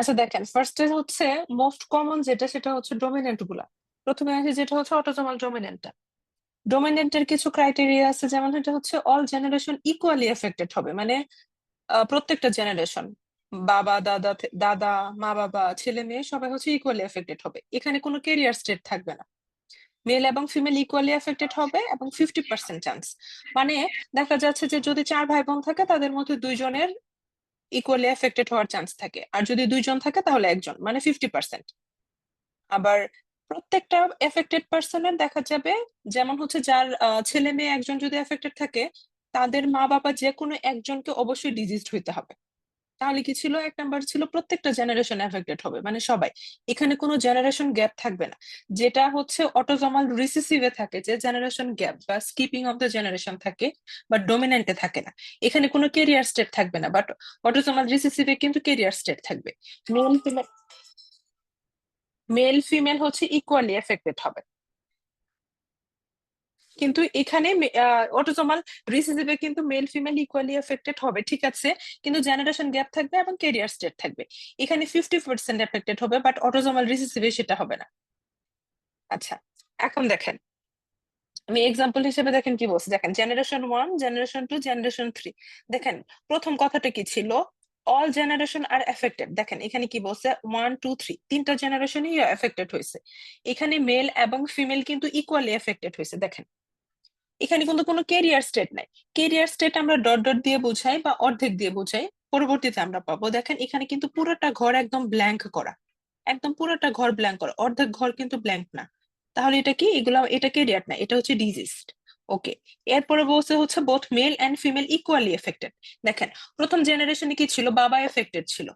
আচ্ছা দেখেন, ফার্স্টে হচ্ছে মোস্ট কমন যেটা, সেটা হচ্ছে ডমিনেন্ট গুলা। প্রথমে আসে যেটা হচ্ছে অটোজোমাল ডমিনেন্টটা। ডমিনেন্টের কিছু ক্রাইটেরিয়া আছে, যেমন এটা হচ্ছে অল জেনারেশন ইকুয়ালি এফেক্টেড হবে, মানে প্রত্যেকটা জেনারেশন, বাবা দাদা দাদা, মা বাবা, ছেলে মেয়ে সবাই হচ্ছে ইকুয়ালি এফেক্টেড হবে। এখানে কোনো কেরিয়ার স্টেট থাকবে না। মেল এবং ফিমেল ইকুয়ালি এফেক্টেড হবে এবং 50% চান্স, মানে দেখা যাচ্ছে যে যদি 4 ভাই বোন থাকে তাদের মধ্যে 2 জনের ইকুয়ালি এফেক্টেড হওয়ার চান্স থাকে, আর যদি 2 জন থাকে তাহলে একজন, মানে 50%। আবার প্রত্যেকটা এফেক্টেড পার্সনের দেখা যাবে, যেমন হচ্ছে যার ছেলে মেয়ে একজন যদি এফেক্টেড থাকে, তাদের মা বাবা যে কোনো একজনকে অবশ্যই ডিজিজড হইতে হবে। তাহলে কি ছিল, 1 নাম্বার ছিল প্রত্যেকটা জেনারেশন এফেক্টেড হবে, মানে সবাই। এখানে কোনো জেনারেশন গ্যাপ থাকবে না, যেটা হচ্ছে অটোজোমাল রিসেসিভে থাকে, যে জেনারেশন গ্যাপ বা স্কিপিং অফ দ্য জেনারেশন থাকে, বাট ডমিনেন্টে থাকে না। এখানে কোনো কেরিয়ার স্টেট থাকবে না, বাট অটোজোমাল রিসেসিভে কিন্তু কেরিয়ার স্টেট থাকবে। মেল ফিমেল, মেল ফিমেল হচ্ছে ইকুয়ালি এফেক্টেড হবে, কিন্তু এখানে অটোজোমাল রিসেসিভে কিন্তু মেল ফিমেল ইকুয়ালি এফেক্টেড হবে, ঠিক আছে, কিন্তু জেনারেশন গ্যাপ থাকবে এবং ক্যারিয়ার স্টেট থাকবে। এখানে 50% এফেক্টেড হবে, বাট অটোজোমাল রিসেসিভে সেটা হবে না। আচ্ছা, এখন দেখেন, আমি এক্সাম্পল হিসেবে দেখেন কি বলছি, দেখেন জেনারেশন 1, জেনারেশন 2, জেনারেশন 3। দেখেন প্রথম কথাটা কি ছিল, অল জেনারেশন আর এফেক্টেড। দেখেন এখানে কি বলছে, 1 2 3, তিনটা জেনারেশনই এফেক্টেড হয়েছে। এখানে মেল এবং ফিমেল কিন্তু ইকুয়ালি এফেক্টেড হয়েছে। দেখেন এখানে কিন্তু কোনো কেরিয়ার স্টেট নাই। কেরিয়ার স্টেট আমরা ডট ডট দিয়ে বোঝাই বা অর্ধেক দিয়ে বোঝাই, পরবর্তীতে আমরা পাবো। দেখেন এখানে কিন্তু পুরোটা ঘর একদম ব্ল্যাঙ্ক করা, একদম পুরোটা ঘর ব্ল্যাঙ্ক করা, অর্ধেক ঘর কিন্তু ব্ল্যাঙ্ক না। তাহলে এটা কি, এগুলা এটা কেরিয়ার না, এটা হচ্ছে ডিজিজড। ওকে, এরপরে বলছে হচ্ছে both male and female equally affected. দেখেন প্রথম জেনারেশনে কি ছিল, বাবা এফেক্টেড ছিল,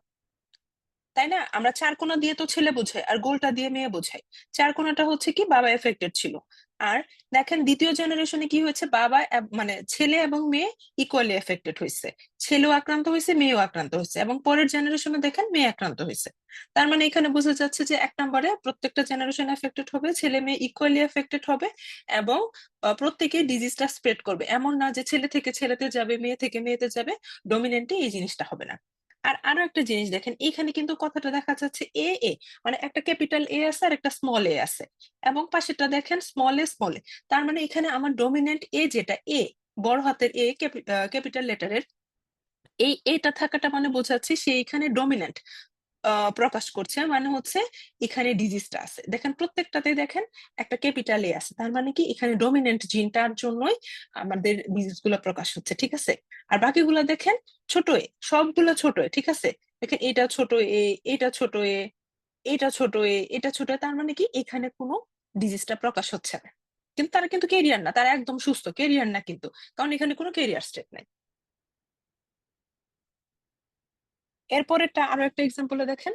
তাই না? আমরা চার কোণা দিয়ে তো ছেলে বোঝাই আর গোলটা দিয়ে মেয়ে বোঝাই। চার কোণাটা হচ্ছে কি, বাবা এফেক্টেড ছিল। আর দেখেন দ্বিতীয় জেনারেশনে কি হয়েছে, বাবা মানে ছেলে এবং মেয়ে ইকুয়ালি এফেক্টেড হয়েছে। ছেলেও আক্রান্ত হয়েছে, মেয়েও আক্রান্ত হয়েছে, এবং পরের জেনারেশনে দেখেন মেয়ে আক্রান্ত হয়েছে। তার মানে এখানে বোঝা যাচ্ছে যে 1 নম্বরে প্রত্যেকটা জেনারেশন এফেক্টেড হবে, ছেলে মেয়ে ইকুয়ালি এফেক্টেড হবে, এবং প্রত্যেকে ডিজিজটা স্প্রেড করবে। এমন না যে ছেলে থেকে ছেলেতে যাবে, মেয়ে থেকে মেয়েতে যাবে, ডমিনেন্টে এই জিনিসটা হবে না। আর আরো একটা জিনিস দেখেন, এখানে কিন্তু কথাটা দেখা যাচ্ছে এ এ, মানে একটা ক্যাপিটাল এ আছে আর একটা স্মল এ আছে, এবং পাশেটা দেখেন স্মল এ স্মল এ। তার মানে এখানে আমার ডমিনেন্ট এ যেটা, এ বড় হাতের এ, ক্যাপিটাল লেটারের, এই এটা থাকাটা মানে বোঝাচ্ছে সে এখানে ডমিনেন্ট প্রকাশ করছে, মানে হচ্ছে এখানে ডিজিজটা আছে। দেখেন প্রত্যেকটাতে দেখেন একটা ক্যাপিটাল এ আছে, তার মানে কি এখানে ডমিনেন্ট জিনটার জন্যই আমাদের ডিজিজ গুলো প্রকাশ হচ্ছে, ঠিক আছে। আর বাকিগুলো দেখেন ছোট এ, সবগুলো ছোট এ, ঠিক আছে। দেখেন এটা ছোট এ, এটা ছোট এ, এটা ছোট এ, এটা ছোট এ, তার মানে কি এখানে কোনো ডিজিজটা প্রকাশ হচ্ছে না। কিন্তু তারা কিন্তু কেরিয়ার না, তারা একদম সুস্থ, কেরিয়ার না কিন্তু, কারণ এখানে কোনো কেরিয়ার স্টেট নাই। এরপরেরটা আরো একটা এক্সাম্পলে দেখেন,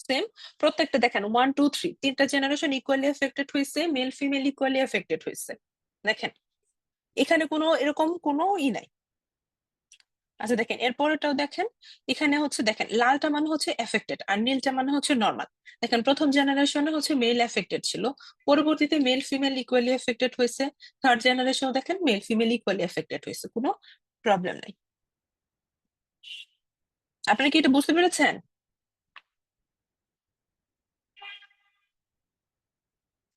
সেম, প্রত্যেকটা দেখেন 1 2 3, তিনটা জেনারেশন ইকুয়ালি এফেক্টেড হয়েছে, মেল ফিমেল ইকুয়ালি এফেক্টেড হয়েছে। দেখেন এখানে কোনো এরকম কোনো নাই। আচ্ছা দেখেন এরপরেটাও দেখেন, এখানে হচ্ছে দেখেন লালটা মানে হচ্ছে এফেক্টেড আর নীলটা মানে হচ্ছে নর্মাল। দেখেন প্রথম জেনারেশনে হচ্ছে মেল এফেক্টেড ছিল, পরবর্তীতে মেল ফিমেল ইকুয়ালি এফেক্টেড হয়েছে, থার্ড জেনারেশনে দেখেন মেল ফিমেল ইকুয়ালি এফেক্টেড হয়েছে, কোনো প্রবলেম নাই। আপনারা কি এটা বুঝতে পেরেছেন?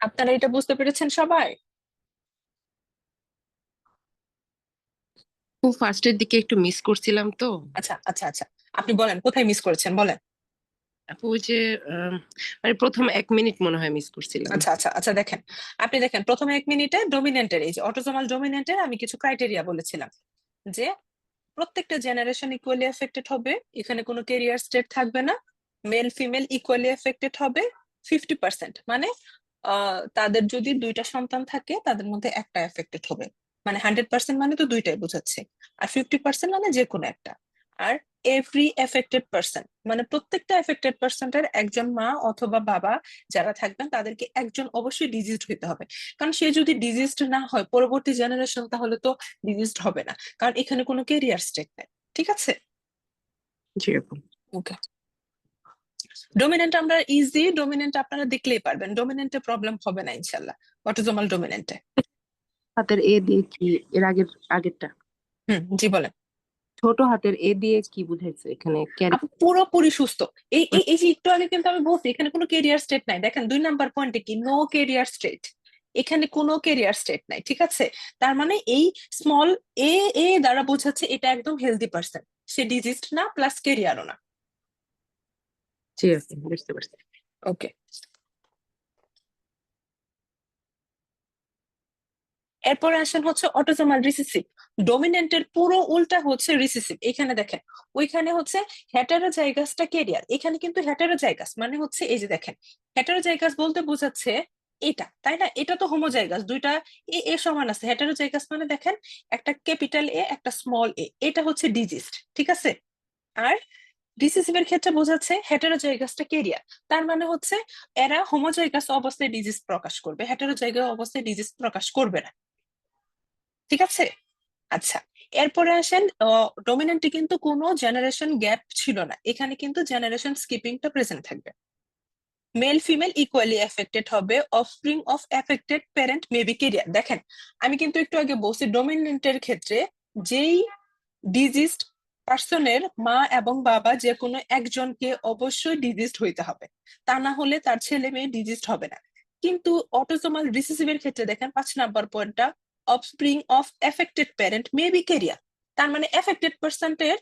আপনারা এটা বুঝতে পেরেছেন সবাই? খুব ফার্স্টের দিকে একটু মিস করছিলাম তো। আচ্ছা আচ্ছা আচ্ছা, আপনি বলেন কোথায় মিস করেছেন, বলেন। আপু ওই যে আম, মানে প্রথম 1 মিনিট মনে হয় মিস করছিলাম। আচ্ছা আচ্ছা আচ্ছা, দেখেন আপনি দেখেন প্রথমে 1 মিনিটে ডমিনেন্টের, এই যে অটোজোমাল ডমিনেন্টের আমি কিছু ক্রাইটেরিয়া বলেছিলাম, যে প্রত্যেকটা জেনারেশন ইকুয়ালি এফেক্টেড হবে, এখানে কোনো কেরিয়ার স্টেট থাকবে না, মেল ফিমেল ইকুয়ালি এফেক্টেড হবে, 50%, মানে তাদের যদি 2টা সন্তান থাকে তাদের মধ্যে একটা এফেক্টেড হবে, মানে 100% মানে তো দুইটাই বোঝাচ্ছে, আর 50% মানে যে কোনো একটা। আর এভরি এফেক্টেড পার্সন, মানে প্রত্যেকটা এফেক্টেড পার্সনের একজন মা অথবা বাবা যারা থাকবেন তাদেরকে একজন অবশ্যই ডিজিজড হইতে হবে। কারণ সে যদি ডিজিজড না হয় পরবর্তী জেনারেশন তাহলে তো ডিজিজড হবে না, কারণ এখানে কোনো কেরিয়ার স্টেট নেই, ঠিক আছে। জি আপু। ওকে, ডমিনেন্ট আমরা ইজি, ডমিনেন্ট আপনারা দেখলেই পারবেন, ডমিনেন্টে প্রবলেম হবে না ইনশাল্লাহ, অটোজোমাল ডমিনেন্টে। হাতের এ দিয়ে কি, এর আগেরটা? জি বলেন। ছোট হাতের এ দিয়ে কি বুঝাইছে এখানে ক্যারি? আপু পুরোপুরি সুস্থ। এই যে একটু আগে কিন্তু আমি বলছি এখানে কোনো কেরিয়ার স্টেট নাই, দেখেন 2 নাম্বার পয়েন্টে কি নো কেরিয়ার স্টেট, এখানে কোনো কেরিয়ার স্টেট নাই, ঠিক আছে। তার মানে এই স্মল এ এ দ্বারা বোঝাচ্ছে এটা একদম হেলদি পার্সন, সে ডিজিজড না প্লাস কেরিয়ারও না। জি আছে, বুঝতে পারছি। ওকে, এরপরে আসেন হচ্ছে অটোসোমাল রিসেসিভ। ডমিনেন্টের পুরো উল্টা হচ্ছে রিসেসিভ। এখানে দেখেন ওইখানে হচ্ছে হেটারোজাইগাসটা কেরিয়ার, এখানে কিন্তু হেটারোজাইগাস মানে হচ্ছে এই যে দেখেন হেটারোজাইগাস বলতে বোঝাচ্ছে এটা, তাই না? এটা তো হোমোজাইগাস, দুইটা এ এ সমান আছে। হেটারোজাইগাস মানে দেখেন একটা ক্যাপিটাল এ একটা স্মল এ, এটা হচ্ছে ডিজিজড, ঠিক আছে। আর রিসেসিভের ক্ষেত্রে বোঝাচ্ছে হেটারোজাইগাসটা কেরিয়ার, তার মানে হচ্ছে এরা হোমোজাইগাস অবস্থায় ডিজিজ প্রকাশ করবে, হেটারোজাইগাস অবস্থায় ডিজিজ প্রকাশ করবে না, ঠিক আছে। আচ্ছা, এরপরে আসেন ডমিনেন্টে কিন্তু কোনো জেনারেশন গ্যাপ ছিল না, এখানে কিন্তু জেনারেশন স্কিপিংটা প্রেজেন্ট থাকবে। মেল ফিমেল ইকুয়ালি এফেক্টেড হবে, offspring of affected parent may be career. দেখেন আমি কিন্তু একটু আগে বলছি ডমিনেন্টের ক্ষেত্রে যেই ডিজিজড পার্সনের মা এবং বাবা যে কোনো একজনকে অবশ্যই ডিজিজড হইতে হবে, তা না হলে তার ছেলে মেয়ে ডিজিজড হবে না। কিন্তু অটোসোমাল রিসেসিভের ক্ষেত্রে দেখেন 5 নাম্বার পয়েন্টটা, offspring of affected parent may be career, তার মানে এফেক্টেড পার্সনের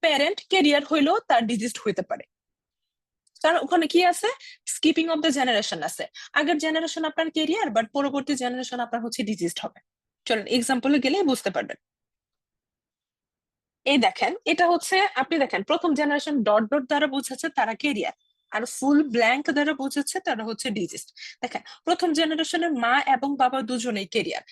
প্যারেন্ট কেরিয়ার হইলেও তার ডিজিজড হইতে পারে, কারণ ওখানে কি আছে, স্কিপিং অফ দ্য জেনারেশন আছে। আগের জেনারেশন আপনার কেরিয়ার, বাট পরবর্তী জেনারেশন আপনার হচ্ছে ডিজিজড হবে। চলেন এক্সাম্পলে গেলে বুঝতে পারবেন। এই দেখেন এটা হচ্ছে, আপনি দেখেন প্রথম জেনারেশন ডট ডট দ্বারা বোঝাচ্ছে তারা কেরিয়ার, আর ফুল ব্ল্যাঙ্ক দ্বারা বোঝাচ্ছে তারা হচ্ছে ডিজিজড। দেখেন প্রথম জেনারেশনের মা এবং বাবা দুজনেই কেরিয়ার,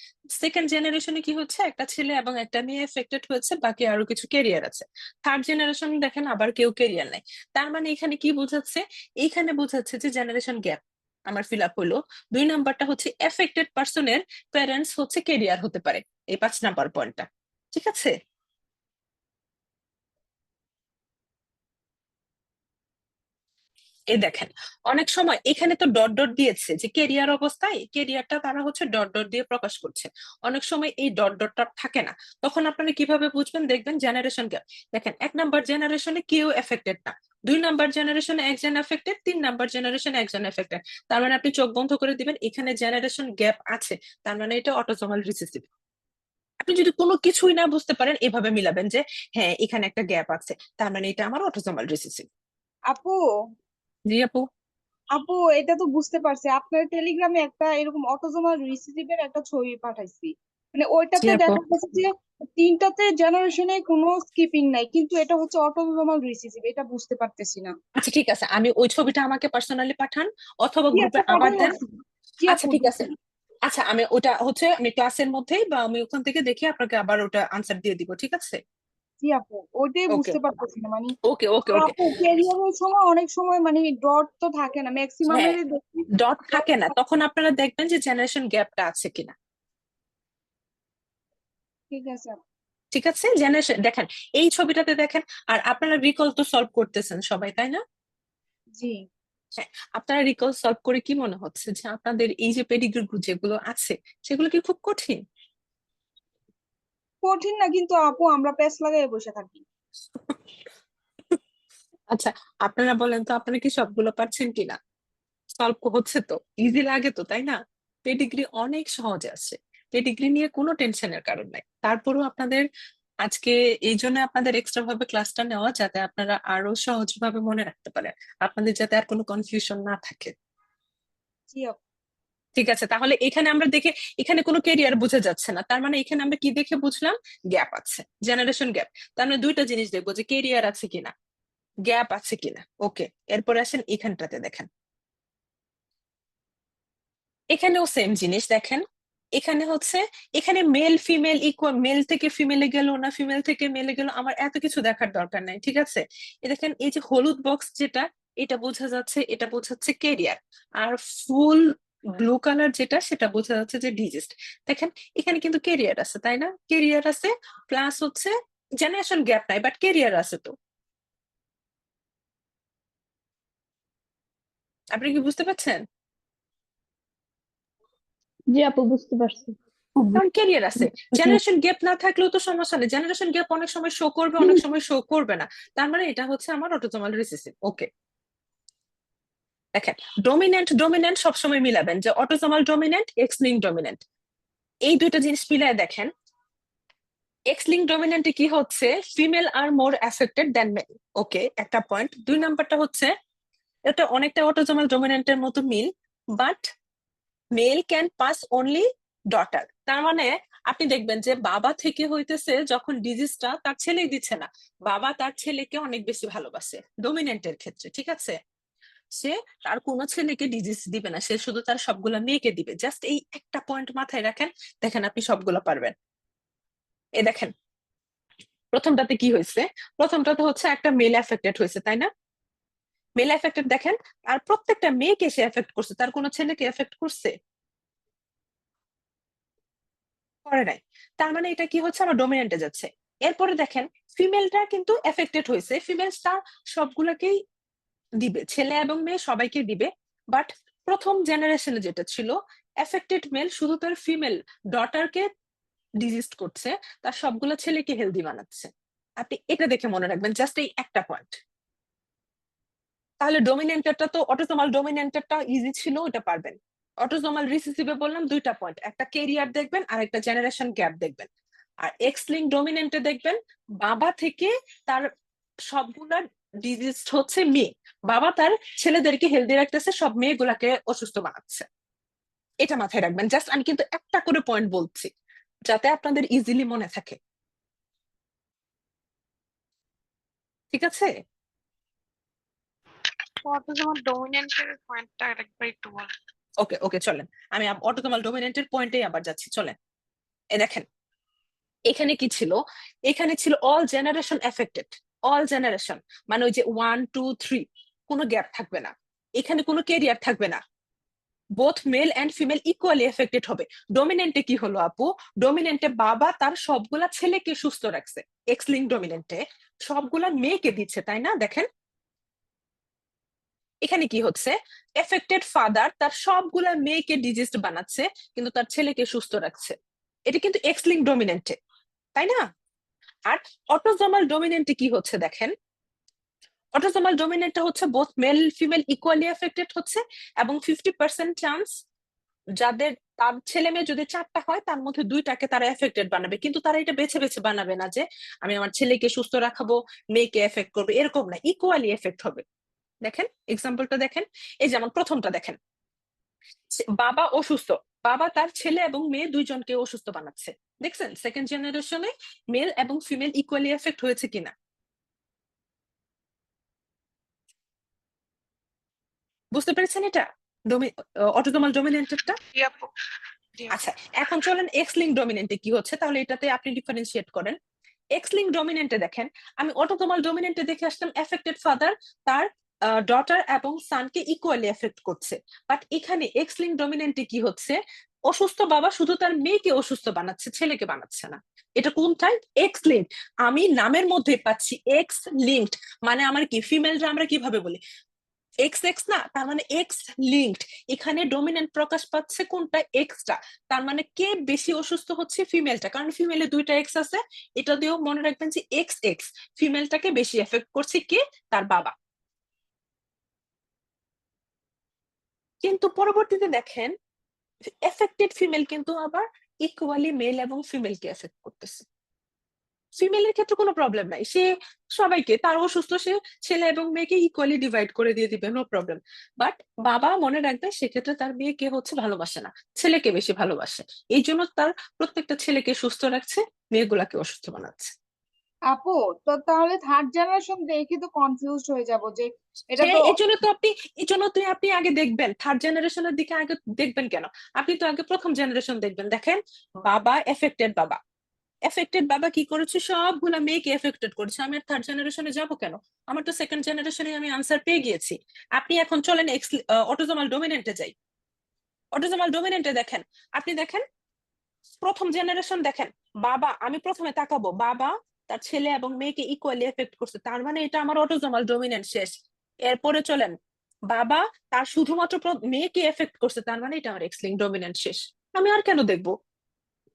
সেকেন্ড জেনারেশনে কি হচ্ছে একটা ছেলে এবং একটা মেয়ে এফেক্টেড হয়েছে, বাকি আরো কিছু কেরিয়ার আছে। থার্ড জেনারেশন দেখেন আবার কেউ কেরিয়ার নাই। তার মানে এখানে কি বোঝাচ্ছে, এইখানে বোঝাচ্ছে যে জেনারেশন গ্যাপ আমার ফিল আপ হলো। 2 নাম্বারটা হচ্ছে এফেক্টেড পার্সনের প্যারেন্টস হচ্ছে কেরিয়ার হতে পারে, এই 5 নাম্বার পয়েন্টটা, ঠিক আছে। এই দেখেন অনেক সময় এখানে তো ডট ডট দিয়েছে যে কেরিয়ার অবস্থায়, কেরিয়ারটা তারা হচ্ছে ডট ডট দিয়ে প্রকাশ করছে। অনেক সময় এই ডট ডটটা থাকে না, তখন আপনারা কিভাবে বুঝবেন, দেখবেন জেনারেশন গ্যাপ। দেখেন 1 নাম্বার জেনারেশনে কেউ এফেক্টেড না, 2 নাম্বার জেনারেশনে একজন এফেক্টেড, 3 নাম্বার জেনারেশনে একজন এফেক্টেড, তার মানে আপনি চোখ বন্ধ করে দিবেন এখানে জেনারেশন গ্যাপ আছে, তার মানে এটা অটোসোমাল রিসেসিভ। আপনি যদি কোনো কিছুই না বুঝতে পারেন এভাবে মিলাবেন যে হ্যাঁ এখানে একটা গ্যাপ আছে, তার মানে এটা আমার অটোসোমাল রিসেসিভ। আপু জি আপু। আপু এটা তো বুঝতে পারছি, আপনার টেলিগ্রামে একটা এরকম অটোজোমাল রিসিসিভের একটা ছবি পাঠাইছি, মানে জি ওইটাতে আপু। দেখা যাচ্ছে যে তিনটাতে জেনারেশনে কোনো স্কিপিং নাই, কিন্তু এটা হচ্ছে অটোজোমাল রিসিসিভ, এটা বুঝতে পারতেছি না। আচ্ছা ঠিক আছে, আমি ওই ছবিটা আমাকে পার্সোনালি পাঠান অথবা জি গ্রুপে আপু আবার পাঠাই দেন। আছে। জি আচ্ছা আপু ঠিক আছে। আচ্ছা আমি ওটা হচ্ছে আমি ক্লাসের মধ্যেই বা আমি ওখান থেকে দেখে আপনাকে আবার ওটা আনসার দিয়ে দিব, ঠিক আছে। জি আপু ওইটাই ওকে বুঝতে পারতেছি না মানে। ওকে ওকে আর ওকে। আপু ক্যারিয়ারের সময় অনেক সময় মানে ডট তো থাকে না, হ্যাঁ, ম্যাক্সিমামেরই দেখি ডট dot থাকে না, থাকে। তখন আপনারা দেখবেন যে জেনারেশন গ্যাপটা আছে কিনা। ঠিক আছে আপু। ঠিক আছে, জেনারেশন দেখেন এই ছবিটাতে দেখেন। আর আপনারা রিকল তো সলভ করতেছেন সবাই, তাই না? জি। হ্যাঁ, আপনারা রিকল সলভ করে কি মনে হচ্ছে যে আপনাদের এই যে পেডিগ্রি যেগুলো আছে সেগুলো কি খুব কঠিন? কঠিন না, কিন্তু আপু আমরা প্যাচ লাগাই বসে থাকি। আচ্ছা, আপনারা বলেন তো আপনারা কি সবগুলো পারছেন কিনা, সলভ হচ্ছে তো, ইজি লাগে তো, তাই না? পেডিগ্রি অনেক সহজে আছে, পেডিগ্রি নিয়ে কোনো টেনশনের কারণ নাই। তারপরেও আপনাদের আজকে এই জন্য আপনাদের এক্সট্রা ভাবে ক্লাসটা নেওয়া, যাতে আপনারা আরো সহজভাবে মনে রাখতে পারেন, আপনাদের যাতে আর কোনো কনফিউশন না থাকে। জি আপু। ঠিক আছে, তাহলে এখানে আমরা দেখে এখানে কোনো কেরিয়ার বোঝা যাচ্ছে না, তার মানে এখানে আমরা কি দেখে বুঝলাম, গ্যাপ আছে, জেনারেশন গ্যাপ। তার মানে দুইটা জিনিস দেখবো, যে কেরিয়ার আছে কিনা, গ্যাপ আছে কিনা। ওকে, এরপরে আসেন এখানটাতে দেখেন, এখানেও সেম জিনিস দেখেন। এখানে হচ্ছে এখানে মেল ফিমেল ইকুয়াল, মেল থেকে ফিমেলে গেল না ফিমেল থেকে মেলে গেল, আমার এত কিছু দেখার দরকার নাই, ঠিক আছে। এ দেখেন এই যে হলুদ বক্স যেটা, এটা বোঝা যাচ্ছে, এটা বোঝাচ্ছে কেরিয়ার। আর ফুল ব্লু কালার যেটা, সেটা বোঝা যাচ্ছে যে ডিজিস্ট। দেখেন এখানে কিন্তু কেরিয়ার আছে, তাই না? কেরিয়ার আছে, প্লাস হচ্ছে জেনারেশন গ্যাপ নাই, বাট কেরিয়ার আছে তো। আপনি কি বুঝতে পারছেন? জি আপু বুঝতে পারছি। কারণ ক্যারিয়ার আছে। জেনারেশন গ্যাপ না থাকলেও তো সমস্যা নেই, জেনারেশন গ্যাপ অনেক সময় শো করবে, অনেক সময় শো করবে না, তার মানে এটা হচ্ছে আমার অটোজোমাল রিসেসিভ। ওকে, দেখেন ডমিনেন্ট ডমিনেন্ট সবসময় মিলাবেন, যে autosomal dominant, x link dominant, এই দুইটা জিনিস মিলায় দেখেন। এক্স লিঙ্ক ডমিনেন্টে কি হচ্ছে, ফিমেল আর মোর অ্যাফেক্টেড দেন মেল। ওকে, একটা পয়েন্ট। দুই নাম্বারটা হচ্ছে এটা অনেকটা অটোজোমাল ডমিনেন্টের মতো মিল, but male can pass only daughter. তার মানে আপনি দেখবেন যে বাবা থেকে হইতেছে যখন ডিজিজটা তার ছেলেই দিচ্ছে না, বাবা তার ছেলেকে অনেক বেশি ভালোবাসে ডমিনেন্টের ক্ষেত্রে, ঠিক আছে? সে তার কোনো ছেলেকে ডিজিজ দিবে না, সে শুধু তার সবগুলা মেয়েকে দিবে। জাস্ট এই একটা পয়েন্ট মাথায় রাখেন, দেখেন আপনি সবগুলো পারবেন। এ দেখেন প্রথমটাতে কি হয়েছে, প্রথমটাতে হচ্ছে একটা মেল এফেক্টেড হয়েছে, তাই না? মেল এফেক্টেড দেখেন, আর প্রত্যেকটা মেয়েকে সে এফেক্ট করছে, তার কোনো ছেলেকে এফেক্ট করছে করে নাই। তার মানে এটা কি হচ্ছে, আমার ডমিনেন্টে যাচ্ছে। এরপরে দেখেন ফিমেলটা কিন্তু এফেক্টেড হয়েছে, ফিমেলটা সবগুলোকেই দিবে, ছেলে এবং মেয়ে সবাইকে দিবে, বাট প্রথম জেনারেশনে যেটা ছিল এফেক্টেড মেল শুধু তার ফিমেল ডটারকে ডিজিজ করছে, তার সবগুলো ছেলেকে হেলদি বানাচ্ছে। আপনি এটা দেখে মনে রাখবেন, জাস্ট এই একটা পয়েন্ট। তাহলে ডমিনেন্টারটা তো, অটোজোমাল ডমিনেন্টারটা ইজি ছিল, ওটা পারবেন। অটোজোমাল রিসেসিভে বললাম দুইটা পয়েন্ট, একটা কেরিয়ার দেখবেন আর একটা জেনারেশন গ্যাপ দেখবেন। আর এক্স লিঙ্ক ডমিনেন্টে দেখবেন বাবা থেকে তার সবগুলা ডিজিজ হচ্ছে মেয়ে, বাবা তার ছেলেদেরকে হেলদি রাখতেছে, সব মেয়েগুলাকে অসুস্থ বানাচ্ছে। এটা মাথায় রাখবেন, জাস্ট আমি কিন্তু একটা করে পয়েন্ট বলছি যাতে আপনাদের ইজিলি মনে থাকে, ঠিক আছে? অটোজোমাল ডমিনেন্টের পয়েন্টটা আরেকবার একটু বলেন। ওকে ওকে, চলেন আমি অটোজোমাল ডমিনেন্টের পয়েন্টেই আবার যাচ্ছি, চলেন। এ দেখেন এখানে কি ছিল, এখানে ছিল all generation affected, all generation, মানে ওই যে 1 2 3 কোনো গ্যাপ থাকবে না, এখানে কোনো ক্যারিয়ার থাকবে না, both male and female equally affected হবে। ডমিনেন্টে কি হলো আপু, ডমিনেন্টে বাবা তার সবগুলা ছেলেকে সুস্থ রাখছে, এক্স লিঙ্ক ডমিনেন্টে সবগুলা মেয়েকে দিচ্ছে, তাই না? দেখেন এখানে কি হচ্ছে, এফেক্টেড ফাদার তার সবগুলা মেয়েকে ডিজিজড বানাচ্ছে কিন্তু তার ছেলেকে সুস্থ রাখছে। এটা কিন্তু এক্স লিঙ্ক ডমিনেন্টে, তাই না? আর অটোজোমাল ডমিনেন্টে কি হচ্ছে দেখেন, অটোজোমাল ডমিনেন্টটা হচ্ছে both male female equally affected হচ্ছে, এবং 50% চান্স যাদের তার ছেলে মেয়ে যদি 4টা হয় তার মধ্যে 2টাকে তারা এফেক্টেড বানাবে, কিন্তু তারা এটা বেছে বেছে বানাবে না যে আমি আমার ছেলেকে সুস্থ রাখাবো মেয়েকে এফেক্ট করবে, এরকম না, ইকুয়ালি এফেক্ট হবে। দেখেন এক্সাম্পলটা দেখেন, এই যেমন প্রথমটা দেখেন, বাবা অসুস্থ, বাবা তার ছেলে এবং মেয়ে দুইজনকে অসুস্থ বানাচ্ছে। দেখছেন সেকেন্ড জেনারেশনে মেল এবং ফিমেল ইকুয়ালি এফেক্ট হয়েছে কিনা? বুঝতে পেরেছেন এটা অটোজোমাল ডমিনেন্টেরটা? জি আপু, জি আপু। আচ্ছা, এখন চলেন এক্স লিঙ্ক ডমিনেন্টে কি হচ্ছে, তাহলে এটাতে আপনি ডিফারেন্সিয়েট করেন। এক্স লিঙ্ক ডমিনেন্টে দেখেন, আমি অটোজোমাল ডমিনেন্টে দেখে আসলাম এফেক্টেড ফাদার তার ডটার এবং সানকে ইকুয়ালি এফেক্ট করছে, বাট এখানে এক্স লিঙ্ক ডমিনেন্টে কি হচ্ছে, অসুস্থ বাবা শুধু তার মেয়েকে অসুস্থ বানাচ্ছে, ছেলেকে বানাচ্ছে না। এটা কোনটাই? X link. আমি নামের মধ্যে পাচ্ছি এক্স লিঙ্কড, মানে আমার কি, ফিমেলরা আমরা কিভাবে বলি এক্স এক্স না, তার মানে এক্স লিঙ্কড। এখানে ডমিনেন্ট প্রকাশ পাচ্ছে কোনটা, এক্সটা। তার মানে কে বেশি অসুস্থ হচ্ছে, ফিমেলটা, কারণ ফিমেলে 2টা এক্স আছে। এটা দিয়েও মনে রাখবেন যে এক্স এক্স, ফিমেলটাকে বেশি এফেক্ট করছে কে, তার বাবা। কিন্তু পরবর্তীতে দেখেন এফেক্টেড ফিমেল কিন্তু আবার ইকুয়ালি মেল এবং ফিমেলকে এফেক্ট করতেছে। ফিমেলের ক্ষেত্রে কোনো প্রবলেম নাই, সে সবাইকে, তার অসুস্থ সে ছেলে এবং মেয়েকে ইকুয়ালি ডিভাইড করে দিয়ে দিবে, নো প্রবলেম। বাট বাবা মনে রাখবে সেক্ষেত্রে তার মেয়েকে হচ্ছে ভালোবাসে না, ছেলেকে বেশি ভালোবাসে, এই জন্য তার প্রত্যেকটা ছেলেকে সুস্থ রাখছে, মেয়েগুলাকে অসুস্থ বানাচ্ছে। আপু, তো তাহলে থার্ড জেনারেশন দেখে তো কনফিউজড হয়ে যাব যে এটা হ্যাঁ, তো। এই জন্য তো আপনি আগে দেখবেন, থার্ড জেনারেশনের দিকে আগে দেখবেন কেন, আপনি তো আগে প্রথম জেনারেশন দেখবেন। দেখেন বাবা এফেক্টেড বাবা, এফেক্টেড বাবা কি করেছে, সবগুলা মেয়েকে এফেক্টেড করেছে, আমি আর থার্ড জেনারেশনে যাবো কেন, আমার তো সেকেন্ড জেনারেশনে আমি আনসার পেয়ে গিয়েছি। আপনি এখন চলেন অটোজোমাল ডমিনেন্টে যাই। অটোজোমাল ডমিনেন্টে দেখেন, আপনি দেখেন প্রথম জেনারেশন দেখেন, বাবা, আমি প্রথমে তাকাবো বাবা তার ছেলে এবং মেয়েকে ইকুয়ালি এফেক্ট করছে, তার মানে এটা আমার অটোজোমাল ডমিনেন্ট শেষ। এরপরে চলেন, বাবা তার শুধুমাত্র মেয়েকে এফেক্ট করছে, তার মানে এটা আমার এক্স লিঙ্ক ডমিনেন্ট শেষ। আমি আর কেন দেখবো?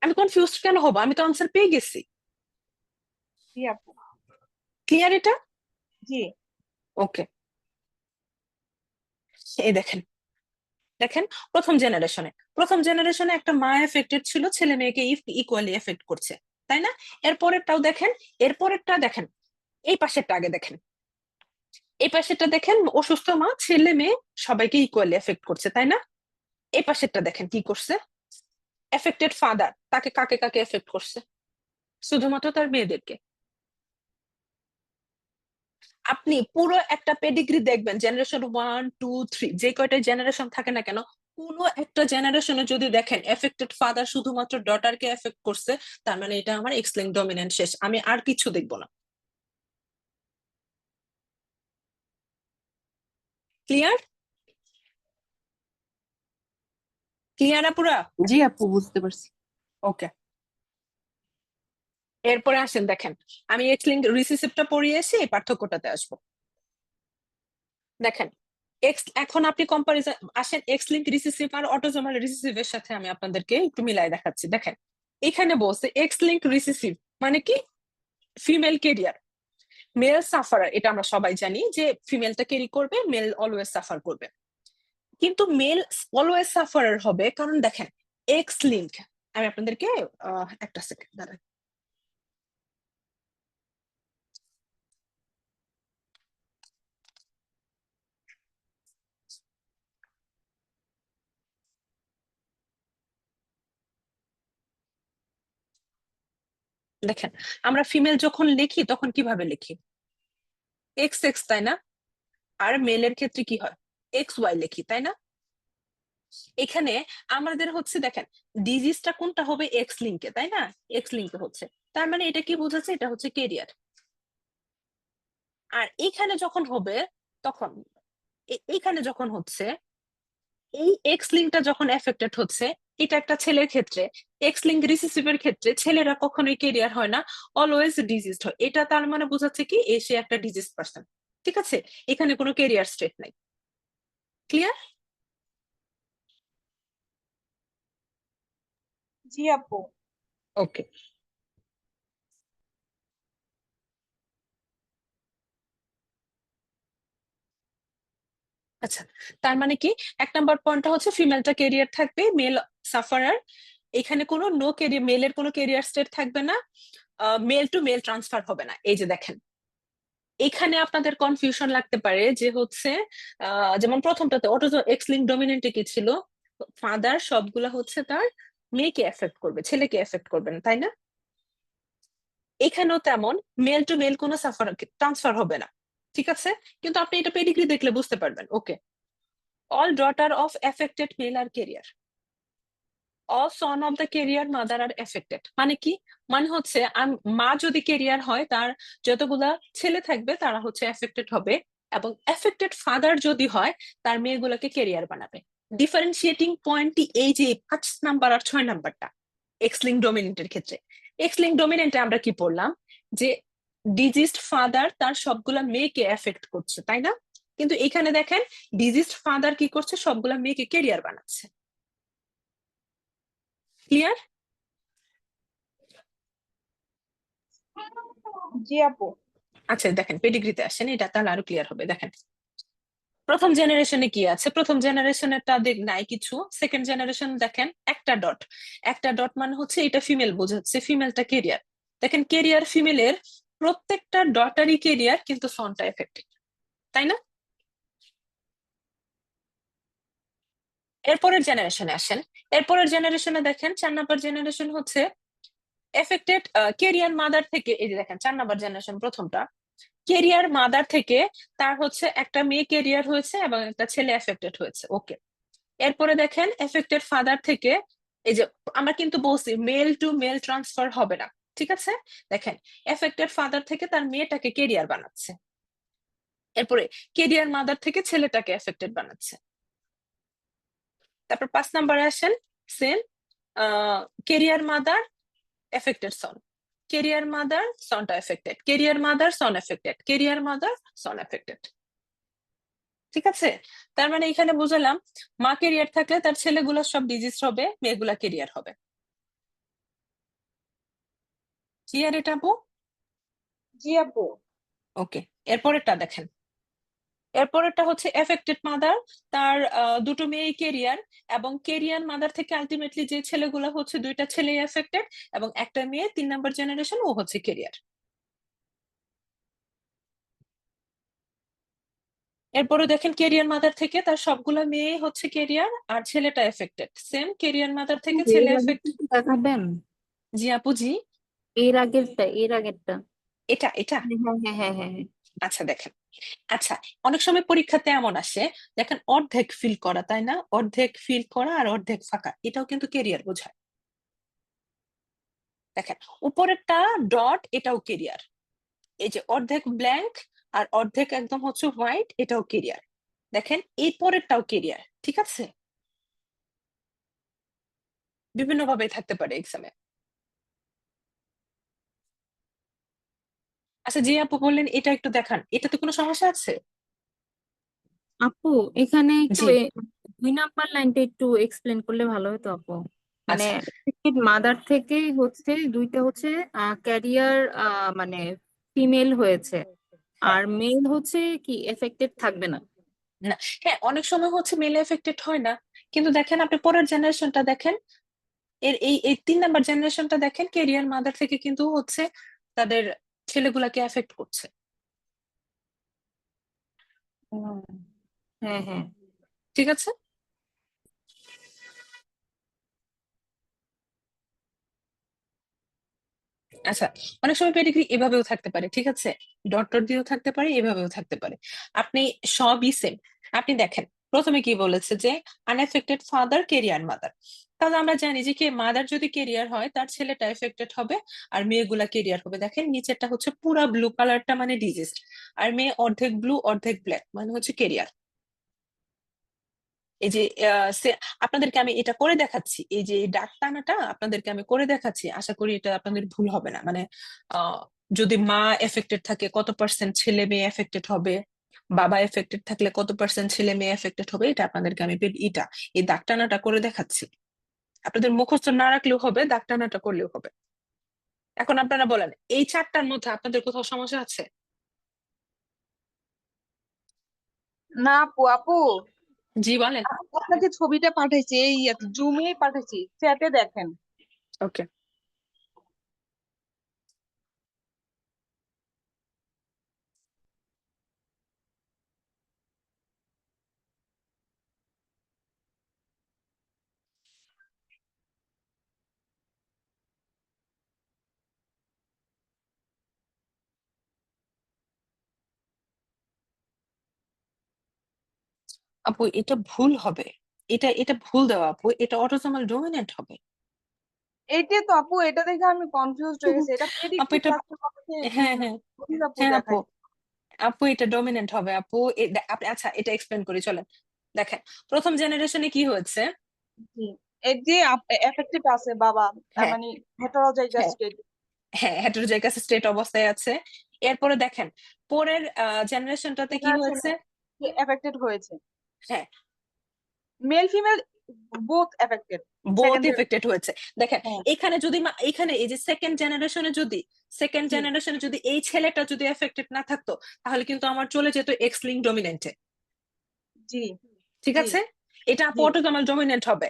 আমি কনফিউজ কেন হব, আমি তো আনসার পেয়ে গেছি। জি আপু। ক্লিয়ার এটা? জি। ওকে, এই দেখেন, দেখেন প্রথম জেনারেশনে একটা মা এফেক্টেড ছিল, ছেলে মেয়েকে ইকুয়ালি এফেক্ট করছে, তাই না? এরপরেরটাও দেখেন, এরপরেরটা দেখেন, এই পাশেরটা আগে দেখেন, এই পাশেরটা দেখেন, অসুস্থ মা ছেলে মেয়ে সবাইকে ইকুয়ালি এফেক্ট করছে, তাই না? এই পাশেরটা দেখেন কি করছে, এফেক্টেড ফাদার তাকে কাকে কাকে এফেক্ট করছে, শুধুমাত্র তার মেয়েদেরকে। আপনি পুরো একটা পেডিগ্রি দেখবেন, জেনারেশন 1 2 3 যে কয়টা জেনারেশন থাকে না কেন, কোনো একটা জেনারেশনে যদি দেখেন এফেক্টেড ফাদার শুধুমাত্র ডটারকে এফেক্ট করছে, তার মানে এটা আমার এক্স লিঙ্ক ডমিনেন্ট শেষ, আমি আর কিছু দেখবো না। ক্লিয়ার? ক্লিয়ার আপুরা? জি আপু, বুঝতে পারছি। ওকে, এরপরে আসেন দেখেন, আমি এক্স লিঙ্ক রিসিসিভটা পড়িয়ে এসে এই পার্থক্যটাতে আসবো। দেখেন, এখন আপনি কম্পারিজন আসেন, এক্স লিঙ্ক রিসিসিভ আর অটোজোমাল রিসিসিভের সাথে আমি আপনাদেরকে একটু মিলাই দেখাচ্ছি। দেখেন, এখানে বলছে এক্স লিঙ্ক রিসিসিভ মানে কি, ফিমেল কেরিয়ার, মেল সাফারার, এটা আমরা সবাই জানি যে ফিমেলটা ক্যারি করবে, মেল অলওয়েজ সাফার করবে। কিন্তু মেল অলওয়েজ সাফারার হবে কারণ দেখেন এক্স লিঙ্ক, আমি আপনাদেরকে একটা সেকেন্ড দাঁড়ান, দেখেন আমরা ফিমেল যখন লিখি তখন কিভাবে লিখি, এক্স এক্স, তাই না? আর মেলের ক্ষেত্রে কি হয়, এক্স ওয়াই লিখি, তাই না? এখানে আমাদের হচ্ছে দেখেন, ডিজিজটা কোনটা হবে, এক্স লিঙ্কে, তাই না? এক্স লিঙ্কে হচ্ছে, তার মানে এটা কি বোঝাচ্ছে, এটা হচ্ছে কেরিয়ার। আর এখানে যখন হবে তখন, এইখানে যখন হচ্ছে, এই এক্স লিঙ্কটা যখন এফেক্টেড হচ্ছে, এটা একটা ছেলের ক্ষেত্রে, এক্স লিঙ্ক রিসিসিভের ক্ষেত্রে ছেলেরা কখনোই কেরিয়ার হয় না, অলওয়েজ ডিজিজড হয়। এটা তার মানে বোঝাচ্ছে কি, সে একটা ডিজিজ পার্সন। ঠিক আছে, এখানে কোনো কেরিয়ার স্টেট নাই। ক্লিয়ার? জি আপু। ওকে, আচ্ছা, তার মানে কি, 1 নম্বর পয়েন্টটা হচ্ছে ফিমেলটা কেরিয়ার থাকবে, মেল সাফারার, এখানে কোনো নো কেরিয়ার, মেলের কোনো কেরিয়ার স্টেট থাকবে না, মেল টু মেল ট্রান্সফার হবে না। এই যে দেখেন, এখানে আপনাদের কনফিউশন লাগতে পারে যে হচ্ছে যেমন প্রথমটাতে অটো এক্স লিঙ্ক ডমিনেন্টে কি ছিল, ফাদার সবগুলা হচ্ছে তার মেয়েকে এফেক্ট করবে, ছেলেকে এফেক্ট করবে না, তাই না? এখানেও তেমন মেল টু মেল কোনো সাফার ট্রান্সফার হবে না, ঠিক আছে? কিন্তু আপনি এটা পেডিগ্রি দেখলে বুঝতে পারবেন। ওকে, all daughter of affected male are carrier, all son of the carrier mother are affected, মানে কি, মানে হচ্ছে মা যদি কেরিয়ার হয় তার যতগুলা ছেলে থাকবে তারা হচ্ছে এফেক্টেড হবে, এবং এফেক্টেড ফাদার যদি হয় তার মেয়েগুলোকে কেরিয়ার বানাবে। ডিফারেন্সিয়েটিং পয়েন্টটি এই যে 5 নাম্বার আর 6 নাম্বারটা এক্স লিঙ্ক ডমিনেন্টের ক্ষেত্রে। এক্স লিঙ্ক ডমিনেন্টে আমরা কি পড়লাম, যে ডিজিজড ফাদার তার সবগুলা মেয়েকে এফেক্ট করছে, তাই না? কিন্তু এখানে দেখেন, ডিজিজড ফাদার কি করছে, সবগুলা মেয়েকে কেরিয়ার বানাচ্ছে। ক্লিয়ার? জি আপু। আচ্ছা দেখেন, পেডিগ্রিতে আসেন, এটা তাহলে আরো ক্লিয়ার হবে। দেখেন প্রথম জেনারেশনে কি আছে, প্রথম জেনারেশনেরটা দেখ নাই কিছু, সেকেন্ড জেনারেশন দেখেন একটা ডট, একটা ডট মানে হচ্ছে এটা ফিমেল বোঝাচ্ছে, ফিমেলটা কেরিয়ার। দেখেন কেরিয়ার ফিমেলের প্রত্যেকটা ডটারই কেরিয়ার, কিন্তু সনটা এফেক্টেড, তাই না? এরপরের জেনারেশনে আসেন, এরপরের জেনারেশনে দেখেন 4 নাম্বার জেনারেশন হচ্ছে এফেক্টেড কেরিয়ার মাদার থেকে, এই যে দেখেন 4 নাম্বার জেনারেশন প্রথমটা, কেরিয়ার মাদার থেকে তার হচ্ছে একটা মেয়ে কেরিয়ার হয়েছে এবং একটা ছেলে এফেক্টেড হয়েছে। ওকে, এরপরে দেখেন এফেক্টেড ফাদার থেকে, এই যে আমরা কিন্তু বলছি মেল টু মেল ট্রান্সফার হবে না, ঠিক আছে? দেখেন এফেক্টেড ফাদার থেকে তার মেয়েটাকে কেরিয়ার বানাচ্ছে, এরপরে কেরিয়ার মাদার থেকে ছেলেটাকে এফেক্টেড বানাচ্ছে। তারপর 5 নাম্বারে আসেন, same, carrier mother affected son, carrier mother সনটা affected, carrier mother son affected, carrier mother son affected. ঠিক আছে, তার মানে এখানে বুঝলাম মা কেরিয়ার থাকলে তার ছেলেগুলো সব ডিজিজ হবে, মেয়েগুলা কেরিয়ার হবে। ক্লিয়ার এটা আপু? জি আপু। ওকে, এরপরেরটা দেখেন। এরপরেরটা হচ্ছে এফেক্টেড মাদার, তার দুটো মেয়ে কেরিয়ার, এবং কেরিয়ার মাদার থেকে আলটিমেটলি যে ছেলেগুলো হচ্ছে দুইটা ছেলে এফেক্টেড, এবং একটা মেয়ে 3 নম্বর জেনারেশন, ও হচ্ছে কেরিয়ার। এরপরে দেখেন কেরিয়ার মাদার থেকে তার সবগুলা মেয়ে হচ্ছে কেরিয়ার, আর ছেলেটা এফেক্টেড। সেম কেরিয়ার মাদার থেকে এর ছেলে আগে এফেক্ট। কি দেখাবেন? জি আপু, জি। এর আগেরটা। এটা এটা হ্যাঁ হ্যাঁ হ্যাঁ হ্যাঁ হ্যাঁ। আচ্ছা দেখেন। আচ্ছা, অনেক সময় পরীক্ষাতে এমন আসে, দেখেন অর্ধেক ফিল করা, তাই না? অর্ধেক ফিল করা আর অর্ধেক ফাঁকা, এটাও কিন্তু কেরিয়ার বোঝায়। দেখেন উপরেরটা ডট, এটাও কেরিয়ার। এই যে অর্ধেক ব্ল্যাঙ্ক আর অর্ধেক একদম হচ্ছে হোয়াইট, এটাও কেরিয়ার। দেখেন এই পরেরটাও কেরিয়ার, ঠিক আছে? বিভিন্ন ভাবে থাকতে পারে এক্সামে। আচ্ছা, জি আপু বললেন এটা একটু দেখান, এটাতে কোনো সমস্যা আছে? আপু এখানে একটু জি। 2 নাম্বার লাইনটা একটু এক্সপ্লেন করলে ভালো হতো আপু। মানে আচ্ছা, মাদার থেকে হচ্ছে দুইটা হচ্ছে ক্যারিয়ার, মানে ফিমেল হয়েছে, হ্যাঁ। আর মেল হচ্ছে কি এফেক্টেড থাকবে না। না, হ্যাঁ, অনেক সময় হচ্ছে মেলে এফেক্টেড হয় না, কিন্তু দেখেন আপনি পরের জেনারেশনটা দেখেন, এর এই 3 নম্বর জেনারেশনটা দেখেন, কেরিয়ার মাদার থেকে কিন্তু হচ্ছে তাদের ছেলেগুলাকে এফেক্ট করছে। হুম। হ্যাঁ হ্যাঁ। ঠিক আছে। আচ্ছা, অনেক সময় পেডিগ্রি এভাবেও থাকতে পারে, ঠিক আছে? ডট ডট দিয়েও থাকতে পারে, এভাবেও থাকতে পারে। আপনি সবই সেম। আপনি দেখেন প্রথমে কি বলেছে যে আনএফেক্টেড ফাদার, কেরিয়ার মাদার। তাহলে আমরা জানি যে কে মাদার যদি কেরিয়ার হয় তার ছেলেটা এফেক্টেড হবে, আর মেয়েগুলা কেরিয়ার হবে। দেখেন নিচেরটা হচ্ছে পুরা ব্লু কালারটা মানে ডিজিজ, আর মেয়ে অর্ধেক ব্লু অর্ধেক ব্ল্যাক মানে হচ্ছে কেরিয়ার। এই যে আপনাদেরকে আমি এটা করে দেখাচ্ছি, এই যে এই দাগ টানাটা আপনাদেরকে আমি করে দেখাচ্ছি, আশা করি এটা আপনাদের ভুল হবে না। মানে আহ, যদি মা এফেক্টেড থাকে কত পার্সেন্ট ছেলে মেয়ে এফেক্টেড হবে, বাবা এফেক্টেড থাকলে কত পার্সেন্ট ছেলে মেয়ে এফেক্টেড হবে, এটা আপনাদেরকে আমি এটা এই দাগ টানাটা করে দেখাচ্ছি। আপনাদের মুখস্থ না রাখলেও হবে, দাগ টানাটা করলেও হবে। এখন আপনারা বলেন এই চারটার মধ্যে আপনাদের কোথাও সমস্যা আছে? না আপু, আপু জি বলেন। আপনাকে ছবিটা পাঠাইছি, এই জুমে পাঠাইছি, চ্যাটে দেখেন। ওকে। আপু এটা ভুল হবে, এটা এটা ভুল দেওয়া আপু, এটা অটোসোমাল ডোমিনেন্ট হবে। এইটাই তো আপু, এটা দেখে আমি কনফিউজ হয়ে গেছি। এটা আপু পেডিগ্রি এটা, ক্লাসে আমাকে হ্যাঁ হ্যাঁ, আপু হ্যাঁ আপু, দেখাই। আপু এটা ডমিনেন্ট হবে আপু। আপনি আচ্ছা এটা এক্সপ্লেন করি চলেন। দেখেন প্রথম জেনারেশনে কি হয়েছে। জি, এই যে এফেক্টেড আছে বাবা, হ্যাঁ মানে হেটারোজাইগাস হ্যাঁ স্টেট। হ্যাঁ, হেটারোজাইগাস স্টেট অবস্থায় আছে। এরপরে দেখেন পরের জেনারেশনটাতে কি হয়েছে। এফেক্টেড হয়েছে, হ্যাঁ, male female both affected. Both second. Affected হয়েছে। দেখেন হ্যাঁ। এখানে যদি এখানে এই যে সেকেন্ড জি জেনারেশনে যদি এই ছেলেটা যদি এফেক্টেড না থাকতো, তাহলে কিন্তু আমার চলে যেত এক্স লিঙ্ক ডমিনেন্টে। জি ঠিক জি আছে, এটা আপু জি অটোসোমাল ডমিনেন্ট হবে।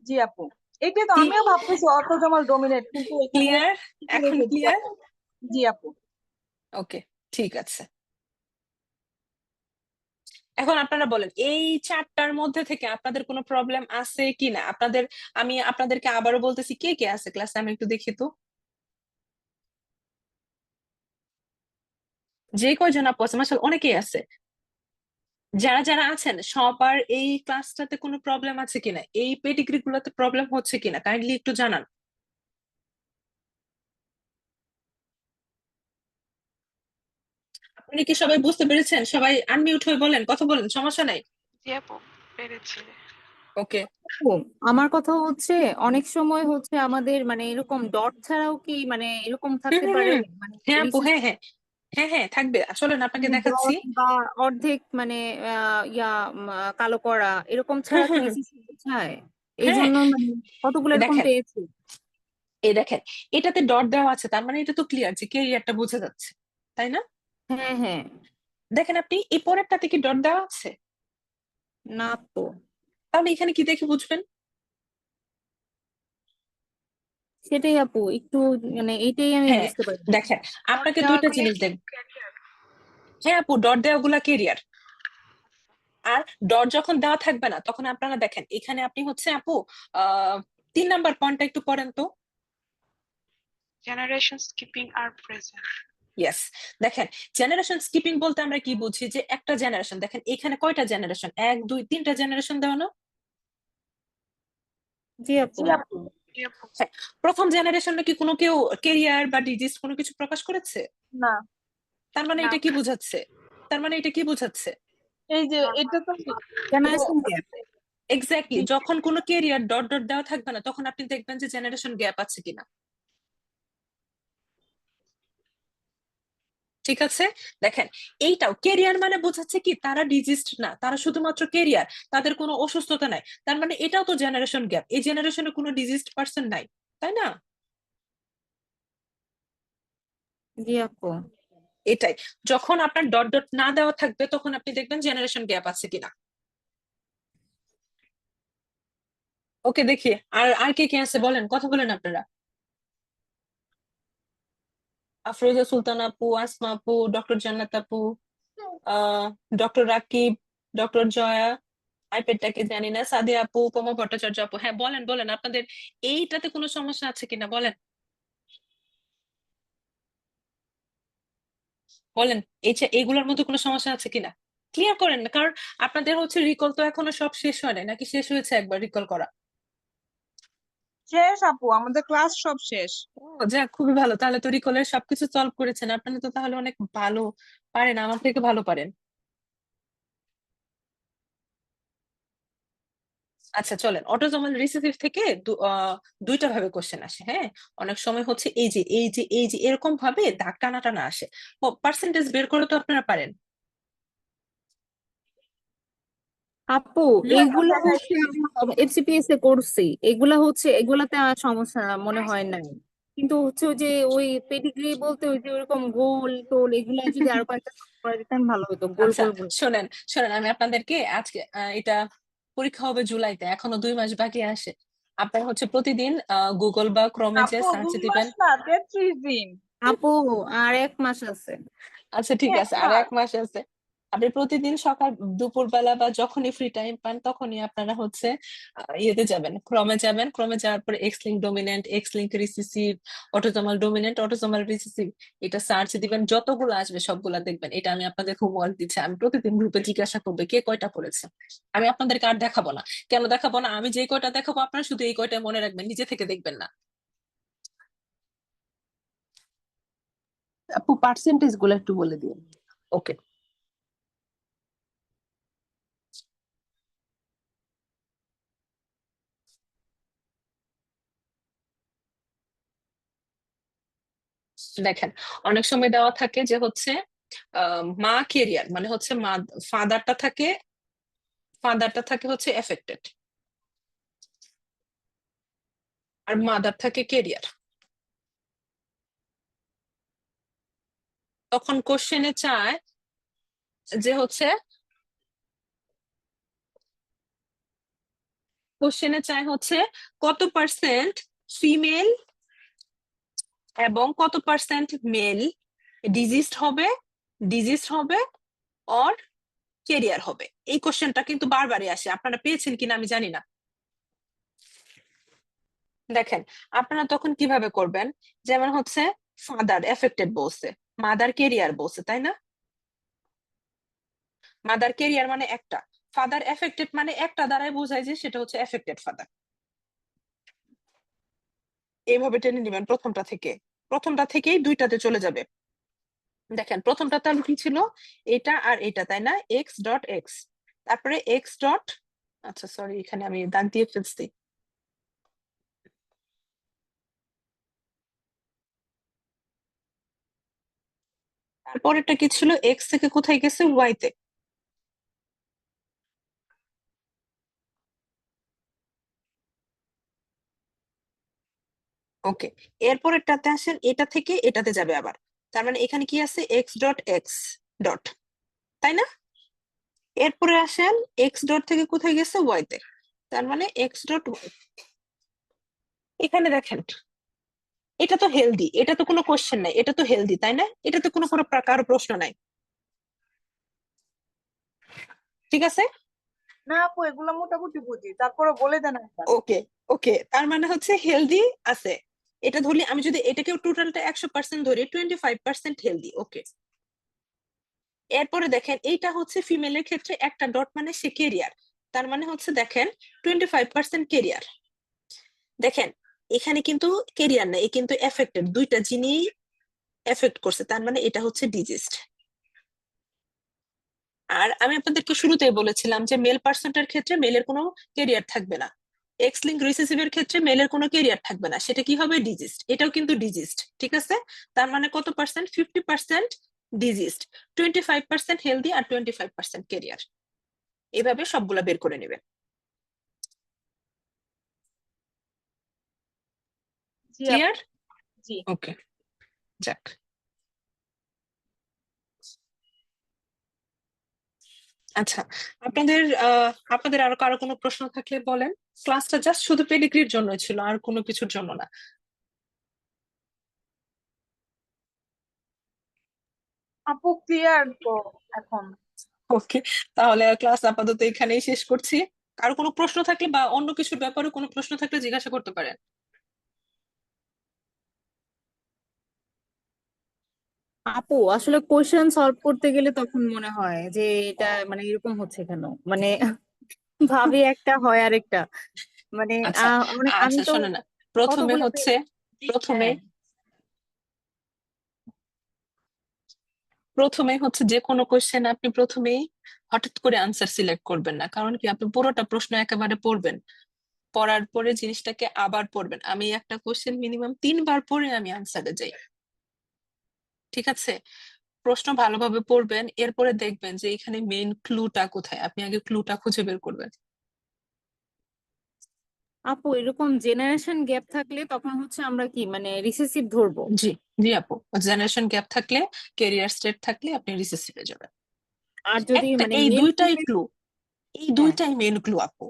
জি আপু, এটাই তো আমিও ভাবতেছি অটোজোমাল ডমিনেট, কিন্তু এখানে ক্লিয়ার? এখন রেখেছি। ক্লিয়ার? জি আপু। ওকে, ঠিক আছে। এখন আপনারা বলেন এই চারটার মধ্যে থেকে আপনাদের কোনো প্রবলেম আছে কিনা আপনাদের। আমি আপনাদেরকে আবারও বলতেছি, কে কে আছে ক্লাসে আমি একটু দেখি তো। যে কয়জন আপু আছে, মাশাআল্লাহ অনেকেই আছে। যারা যারা আছেন সবার এই ক্লাসটাতে কোনো প্রবলেম আছে কিনা, এই পেডিগ্রি গুলোতে প্রবলেম হচ্ছে কিনা কাইন্ডলি একটু জানান। আপনি কি সবাই বুঝতে পেরেছেন? সবাই আনমিউট হয়ে বলেন, কথা বলেন, সমস্যা নাই। জি আপু, পেরেছি। ওকে। ও, আমার কথা হচ্ছে অনেক সময় হচ্ছে আমাদের মানে এরকম ডট ছাড়াও কি মানে এরকম হুম থাকতে হুম পারে, হুম, মানে হ্যাঁ আপু, হ্যাঁ হ্যাঁ, হ্যাঁ হ্যাঁ থাকবে, চলেন আপনাকে দেখাচ্ছি। ডট বা অর্ধেক মানে কালো করা এরকম হুম ছাড়া কি হুম, রিসিসিভ বোঝায়? এই হ্যাঁ জন্য মানে কতগুলো এরকম দেখেন, পেয়েছি। এই দেখেন, এটাতে ডট দেওয়া আছে, তার মানে এটা তো ক্লিয়ার যে কেরিয়ারটা বোঝা যাচ্ছে, তাই না? হ্যাঁ হ্যাঁ। দেখেন আপনি এই পরেরটাতে কি ডট দেওয়া আছে? না তো, তাহলে এখানে কি দেখে বুঝবেন? সেটাই আপু একটু, মানে এইটাই আমি হ্যাঁ, বুঝতে পারি। দেখেন আপনাকে দেওয়া দুইটা গুলো জিনিস দেখ। career। হ্যাঁ আপু, ডট দেওয়া গুলা কেরিয়ার। আর ডট যখন দেওয়া থাকবে না, তখন আপনারা দেখেন এখানে আপনি হচ্ছে আপু 3 নাম্বার পয়েন্টটা একটু পড়েন তো। Generation skipping are present. Yes, দেখেন জেনারেশন স্কিপিং বলতে আমরা কি বুঝি, যে একটা জেনারেশন, দেখেন এখানে কয়টা জেনারেশন, 1 2 3টা জেনারেশন দেওয়া না? জি আপু। জি আপু। হ্যাঁ, প্রথম জেনারেশনে কি কোনো কেউ কেরিয়ার বা ডিজিজ কোনো কিছু প্রকাশ করেছে? না, তার মানে না। এটা কি বোঝাচ্ছে? তার মানে এটা কি বোঝাচ্ছে? এই যে এটা তো জেনারেশন গ্যাপ। এক্স্যাক্টলি, যখন কোনো কেরিয়ার ডট ডট দেওয়া থাকবে না, তখন আপনি দেখবেন যে জেনারেশন গ্যাপ আছে কিনা। ঠিক আছে, দেখেন এইটাও কেরিয়ার মানে বোঝাচ্ছে কি তারা ডিজিজড না, তারা শুধুমাত্র কেরিয়ার, তাদের কোনো অসুস্থতা নাই, তার মানে এটাও তো জেনারেশন গ্যাপ, এই জেনারেশনে কোনো ডিজিজড পার্সন নাই, তাই না? জি আপু। এটাই, যখন আপনার ডট ডট না দেওয়া থাকবে তখন আপনি দেখবেন জেনারেশন গ্যাপ আছে কিনা। ওকে, দেখি আর আর কে কে আছে বলেন, কথা বলেন আপনারা। আফরোজা সুলতান আপু, আসমা আপু, ডক্টর জান্নাত আপু, ডক্টর রাকিব, ডক্টর জয়া, আইপ্যাডটাকে জানি না, সাদিয়া আপু, পমা ভট্টাচার্য আপু। হ্যাঁ বলেন বলেন, আপনাদের এইটাতে কোনো সমস্যা আছে কিনা বলেন, বলেন এইগুলোর মধ্যে কোনো সমস্যা আছে কিনা, ক্লিয়ার করেন না, কারণ আপনাদের হচ্ছে রিকল তো এখনো সব শেষ হয় নাই, নাকি শেষ হয়েছে একবার রিকল করা? শেষ আপু, আমাদের ক্লাস সব শেষ। ও যাক, খুবই ভালো, তাহলে তো রিকলের সবকিছু সলভ করেছেন, আপনারা তো তাহলে অনেক ভালো পারেন, আমার থেকে ভালো পারেন। আচ্ছা চলেন, অটোজোমাল রিসেসিভ থেকে দুইটা ভাবে কোশ্চেন আসে, হ্যাঁ। অনেক সময় হচ্ছে এই যে এরকম ভাবে দাগ টানা টানা আসে। পার্সেন্টেজ বের করে তো আপনারা পারেন। আপু হুম? এইগুলা হচ্ছে এফসিপিএস এ করছি, এগুলা হচ্ছে এগুলাতে আর সমস্যা মনে হয় নাই। কিন্তু হচ্ছে ওই যে ওই পেডিগ্রি বলতে ওই যে ওরকম গোল টোল এগুলা যদি আরো কয়েকটা solve করা যেতাম ভালো হতো, গোল আচ্ছা গোল গুলো। শোনেন শোনেন, আমি আপনাদেরকে আজকে এটা পরীক্ষা হবে জুলাইতে, এখনো 2 মাস বাকি আসে। আপনার হচ্ছে প্রতিদিন গুগল বা ক্রোমে যে আপু সার্চ 2 মাস দিবেন। না, 33 দিন। আপু আর 1 মাস আছে। আচ্ছা ঠিক এক আছে, আর মাস 1 মাস আছে। আপনি প্রতিদিন সকাল দুপুর বেলা বা যখনই ফ্রি টাইম পান তখনই আপনারা হচ্ছে ইয়েতে যাবেন, ক্রমে যাবেন, ক্রমে যাওয়ার পর x link dominant, x link recessive, autosomal dominant, autosomal recessive, এটা সার্চ দিবেন, যতগুলো আসবে সবগুলা দেখবেন। এটা আমি আপনাদের হোমওয়ার্ক দিচ্ছি, আমি প্রতিদিন গ্রুপে জিজ্ঞাসা করবে কে কয়টা করেছে। আমি আপনাদেরকে আর দেখাবো না। কেন দেখাবো না? আমি যে কয়টা দেখাবো আপনারা শুধু এই কয়টা মনে রাখবেন, নিজে থেকে দেখবেন না। আপু পার্সেন্টেজ গুলো একটু বলে দিন। ওকে, দেখেন অনেক সময় দেওয়া থাকে যে হচ্ছে মা কেরিয়ার মানে হচ্ছে মা, ফাদারটা থাকে, ফাদারটা থাকে হচ্ছে এফেক্টেড, আর মাদার থাকে কেরিয়ার। তখন কোশ্চেনে চায় যে হচ্ছে, কোশ্চেনে চায় হচ্ছে কত পার্সেন্ট ফিমেল এবং কত পার্সেন্ট মেল ডিজিজড হবে, ডিজিজড হবে অর কেরিয়ার হবে। এই কোশ্চেনটা কিন্তু বারবারই আসে, আপনারা পেয়েছেন কিনা আমি জানি না। দেখেন আপনারা তখন কিভাবে করবেন, যেমন হচ্ছে ফাদার এফেক্টেড বলছে, মাদার কেরিয়ার বলছে, তাই না? মাদার কেরিয়ার মানে একটা, ফাদার এফেক্টেড মানে একটা দ্বারাই বোঝায় যে সেটা হচ্ছে এফেক্টেড ফাদার। এইভাবে টেনে নিবেন প্রথমটা থেকে, প্রথমটা থেকেই দুইটাতে চলে যাবে। দেখেন প্রথমটা তাহলে কি ছিল, এটা আর এটা, তাই না? এক্স ডট এক্স, তারপরে এক্স ডট, আচ্ছা সরি এখানে আমি দাগ দিয়ে ফেলছি। তারপরেরটা কি ছিল, এক্স থেকে কোথায় গেছে, ওয়াই তে। ওকে, এরপরেরটাতে আসেন, এটা থেকে এটাতে যাবে আবার, তার মানে এখানে কি আছে, এক্স ডট এক্স ডট, তাই না? এরপরে আসেন এক্স ডট থেকে কোথায় গেছে, ওয়াই তে, তার মানে এক্স ডট ওয়াই। এখানে দেখেন, এটা তো হেলদি, এটা তো কোনো কোশ্চেন নাই, এটা তো হেলদি, তাই না? এটা তো কোনো কোনো কারো প্রশ্ন নাই, ঠিক আছে? না আপু, এগুলো মোটামুটি বুঝি, তারপরে বলে দেন একবার। ওকে, ওকে, তার মানে হচ্ছে হেলদি আছে। এটা ধরলে আমি যদি এটাকে টোটালটা 100% ধরি, 25% হেলদি। ওকে, এরপরে দেখেন এইটা হচ্ছে ফিমেলের ক্ষেত্রে একটা ডট মানে সে কেরিয়ার, তার মানে হচ্ছে দেখেন 25% কেরিয়ার। দেখেন এখানে কিন্তু কেরিয়ার না, এ কিন্তু এফেক্টেড, দুইটা জিনিস এফেক্ট করছে, তার মানে এটা হচ্ছে ডিজিজড। আর আমি আপনাদেরকে শুরুতেই বলেছিলাম যে মেল পার্সনটার ক্ষেত্রে মেলের কোনো কেরিয়ার থাকবে না, এক্স লিঙ্ক রিসেসিভের ক্ষেত্রে মেলের কোনো কেরিয়ার থাকবে না, সেটা কি হবে, ডিজিজড। এটাও কিন্তু ডিজিজড, ঠিক আছে? তার মানে কত পার্সেন্ট, 50% ডিজিজড, 25% হেলদি আর 25% কেরিয়ার। এভাবে সবগুলা বের করে নেবে। জি আপু, ক্লিয়ার? জি। ওকে, যাক। আচ্ছা, আপনাদের আরো কারো কোনো প্রশ্ন থাকলে বলেন। ক্লাসটা জাস্ট শুধু পেডিগ্রির জন্য ছিল, আর কোনো কিছুর জন্য না। আপু ক্লিয়ার তো এখন? ওকে, তাহলে ক্লাস আপাতত এখানেই শেষ করছি। কারো কোনো প্রশ্ন থাকলে বা অন্য কিছুর ব্যাপারে কোনো প্রশ্ন থাকলে জিজ্ঞাসা করতে পারেন। আপু আসলে কোশ্চেন সলভ করতে গেলে তখন মনে হয় যে এটা মানে এরকম হচ্ছে কেন, মানে ভাবি একটা হয় আরেকটা, মানে আচ্ছা, আমি আচ্ছা, তো শোনো না, প্রথমে কতগুলো হচ্ছে প্রথমে হ্যাঁ। প্রথমে হচ্ছে যে কোনো কোশ্চেন আপনি প্রথমেই হঠাৎ করে আনসার সিলেক্ট করবেন না, কারণ কি আপনি পুরোটা প্রশ্ন একেবারে পড়বেন, পড়ার পরে জিনিসটাকে আবার পড়বেন। আমি একটা কোশ্চেন মিনিমাম 3 বার পড়ে আমি আনসারে যাই, ঠিক আছে? প্রশ্ন ভালোভাবে পড়বেন, এরপরে দেখবেন যে এখানে মেইন ক্লুটা কোথায়, আপনি আগে ক্লুটা খুঁজে বের করবেন। আপু এরকম জেনারেশন গ্যাপ থাকলে তখন হচ্ছে আমরা কি মানে রিসেসিভ ধরবো? জি, জি আপু, জেনারেশন গ্যাপ থাকলে, ক্যারিয়ার স্টেট থাকলে আপনি রিসেসিভে যাবেন। আর যদি একটা, মানে এই মেল দুইটাই ফিমেল, ক্লু, এই হ্যাঁ, দুইটাই মেইন ক্লু আপু।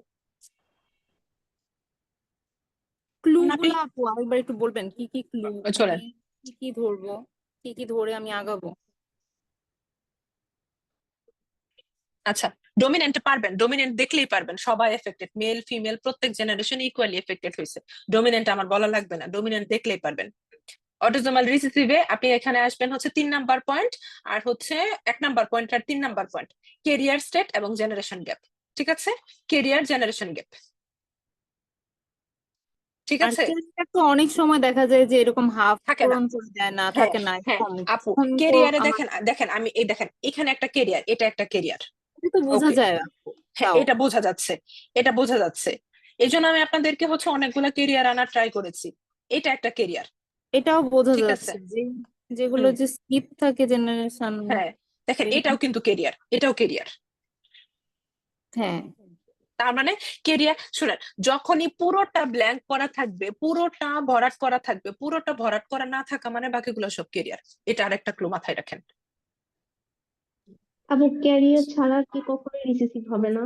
ক্লু আপনি গুলো আপু আরেকবার একটু বলবেন, কি কি ক্লু, মানে চলেন। কি কি ধরবো, কি কি ধরে আমি আগাবো? আচ্ছা, ডোমিনেন্ট পারবেন, ডোমিনেন্ট দেখলেই পারবেন, সবাই এফেক্টেড, মেল ফিমেল প্রত্যেক জেনারেশন ইকুয়ালি এফেক্টেড হয়েছে। ডোমিনেন্ট আমার বলা লাগবে না, ডোমিনেন্ট দেখলেই পারবেন। অটোজোমাল রিসেসিভে আপনি এখানে আসবেন হচ্ছে 3 নাম্বার পয়েন্ট, আর হচ্ছে 1 নাম্বার পয়েন্ট আর 3 নাম্বার পয়েন্ট, কেরিয়ার স্টেট এবং জেনারেশন গ্যাপ, ঠিক আছে? কেরিয়ার জেনারেশন গ্যাপ, ঠিক আর আছে? ক্যারিয়ার তো অনেক সময় দেখা যায় যে এরকম হাফ থাকে না, পূরণ চলে যায়, না হ্যাঁ, থাকে না, হ্যাঁ এরকম আপু, তখন তো কেরিয়ারে আমার দেখেন, দেখেন আমি এই দেখেন এখানে একটা কেরিয়ার, এটা একটা কেরিয়ার। এটা তো বোঝা ওকে, যায় আপু, হ্যাঁ তাও এটা বোঝা যাচ্ছে, এটা বোঝা যাচ্ছে। এই জন্য আমি আপনাদেরকে হচ্ছে অনেকগুলো কেরিয়ার আনার ট্রাই করেছি। এটা একটা কেরিয়ার, এটাও বোঝা ঠিক আছে? যাচ্ছে যে যেগুলো হুম, যে স্কিপ থাকে জেনারেশন, হ্যাঁ, দেখেন এরকম, এটাও কিন্তু কেরিয়ার, এটাও কেরিয়ার। হ্যাঁ। তার মানে কেরিয়ার, শুনেন, যখনই পুরোটা ব্ল্যাঙ্ক করা থাকবে, পুরোটা ভরাট করা থাকবে, পুরোটা ভরাট করা না থাকা মানে বাকিগুলো সব কেরিয়ার। এটা আরেকটা ক্লু মাথায় রাখেন। আবার ক্যারিয়ার ছাড়া কি কখনো রিসেসিভ হবে না?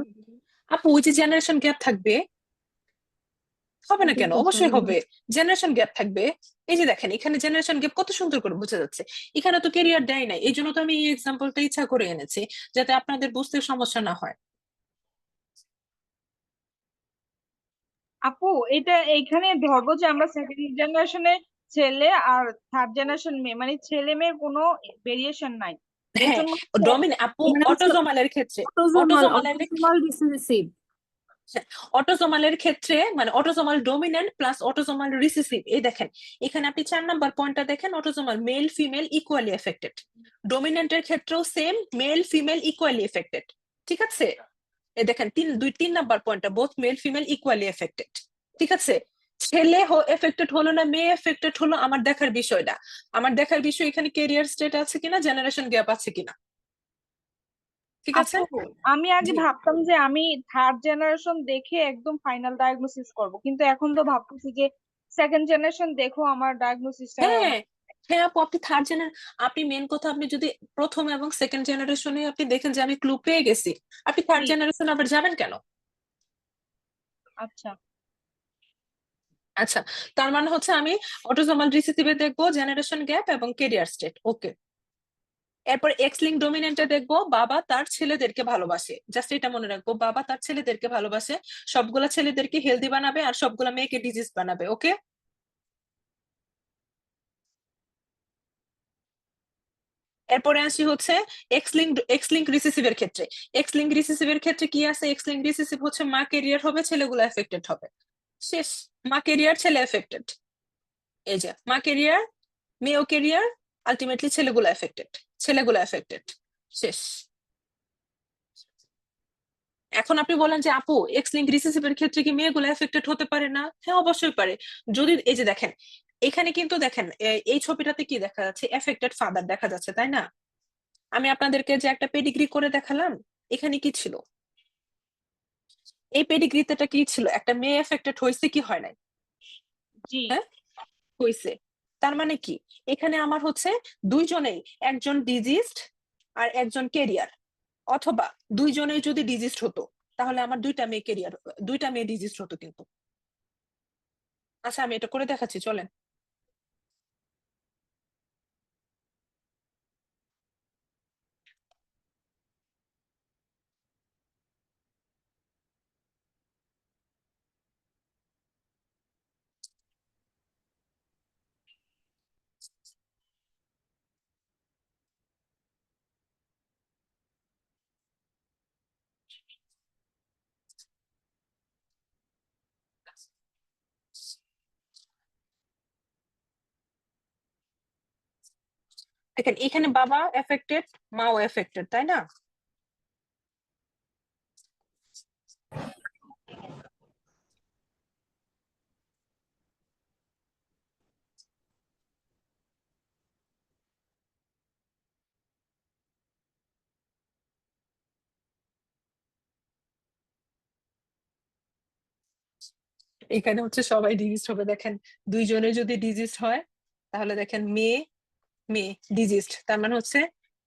আপু ওই যে জেনারেশন গ্যাপ থাকবে, হবে না এটা কেন, তো অবশ্যই জানি না। হবে। জেনারেশন গ্যাপ থাকবে, এই যে দেখেন এখানে জেনারেশন গ্যাপ কত সুন্দর করে বোঝা যাচ্ছে। এখানে তো কেরিয়ার দেয় নাই, এই জন্য তো আমি এই এক্সাম্পলটা ইচ্ছা করে এনেছি, যাতে আপনাদের বুঝতে সমস্যা না হয়। আপু এটা এইখানে ধরবো যে আমরা সেকেন্ড জেনারেশনে ছেলে আর থার্ড জেনারেশন মেয়ে, মানে ছেলে মেয়ের কোনো ভেরিয়েশন নাই, এর হ্যাঁ, জন্য হচ্ছে ডমিন আপু, মানে হচ্ছে অটোজোমালের ক্ষেত্রে, অটোজোমাল অটোজোমালের অটোজোমাল রিসেসিভ। অটোজোমালের ক্ষেত্রে মানে autosomal dominant plus autosomal recessive. এই দেখেন এখানে আপনি 4 নাম্বার পয়েন্টটা দেখেন, autosomal male female equally affected. ডোমিনেন্টের ক্ষেত্রেও same, male female equally affected, ঠিক আছে? এই দেখেন 3 নাম্বার পয়েন্টটা both male female equally affected, ঠিক আছে? ছেলে এফেক্টেড হলো না মেয়ে এফেক্টেড হলো, আমার দেখার বিষয় না। আমার দেখার বিষয় এখানে কেরিয়ার স্টেট আছে কিনা, জেনারেশন গ্যাপ আছে কিনা, ঠিক আছে? আপু আমি আগে জি, ভাবতাম যে আমি থার্ড জেনারেশন দেখে একদম ফাইনাল ডায়াগনোসিস করব, কিন্তু এখন তো ভাবতেছি যে সেকেন্ড জেনারেশন দেখো আমার ডায়াগনোসিসটা। হ্যাঁ হ্যাঁ আপু, আপনি আপনি মেন কথা, আপনি যদি প্রথম এবং সেকেন্ড জেনারেশনে আপনি দেখেন যে আমি ক্লু পেয়ে গেছি, আপনি থার্ড জি, জেনারেশন আবার যাবেন কেন? আচ্ছা। আচ্ছা, তার মানে হচ্ছে আমি অটোজোমাল রিসেসিভে দেখবো জেনারেশন গ্যাপ এবং কেরিয়ার স্টেট, ওকে। এরপর এক্স লিঙ্ক ডমিনেন্টে দেখবো বাবা তার ছেলেদেরকে ভালোবাসে, জাস্ট এটা মনে রাখবো, বাবা তার ছেলেদেরকে ভালোবাসে, সবগুলা ছেলেদেরকে হেলদি বানাবে আর সবগুলা মেয়েকে ডিজিজ বানাবে, ওকে। এরপরে আসি হচ্ছে এক্স লিঙ্ক রিসেসিভের ক্ষেত্রে। এক্স লিঙ্ক রিসেসিভের ক্ষেত্রে কি আছে? এক্স লিঙ্ক রিসেসিভ হচ্ছে মা কেরিয়ার হবে, ছেলেগুলো এফেক্টেড হবে, শেষ। মা কেরিয়ার, ছেলে এফেক্টেড, এই যে মা কেরিয়ার, মেয়েও কেরিয়ার, আলটিমেটলি ছেলেগুলো এফেক্টেড, ছেলেগুলো এফেক্টেড, শেষ। এখন আপনি বলেন যে আপু এক্স লিঙ্ক রিসেসিভের ক্ষেত্রে কি মেয়েগুলো এফেক্টেড হতে পারে না? হ্যাঁ অবশ্যই পারে। যদি এই যে দেখেন, এখানে কিন্তু দেখেন এই ছবিটাতে কি দেখা যাচ্ছে? এফেক্টেড ফাদার দেখা যাচ্ছে, তাই না? আমি আপনাদেরকে যে একটা পেডিগ্রি করে দেখালাম, এখানে কি ছিল? এই পেডিগ্রিতে কি ছিল? একটা মেয়ে এফেক্টেড হয়েছে কি হয় নাই? জি, হ্যাঁ হয়েছে। তার মানে কি, এখানে আমার হচ্ছে দুইজনেই, একজন ডিজিজড আর একজন কেরিয়ার, অথবা দুইজনেই যদি ডিজিজড হতো তাহলে আমার দুইটা মেয়ে কেরিয়ার, দুইটা মেয়ে ডিজিজড হতো কিন্তু। আচ্ছা আমি এটা করে দেখাচ্ছি, চলেন। দেখেন এখানে বাবা এফেক্টেড, মাও এফেক্টেড, তাই না? এখানে হচ্ছে সবাই ডিজিজড হবে, দেখেন দুইজনে যদি ডিজিজড হয় তাহলে দেখেন মেয়ে মেয়ে ডিজিজড, তার মানে হচ্ছে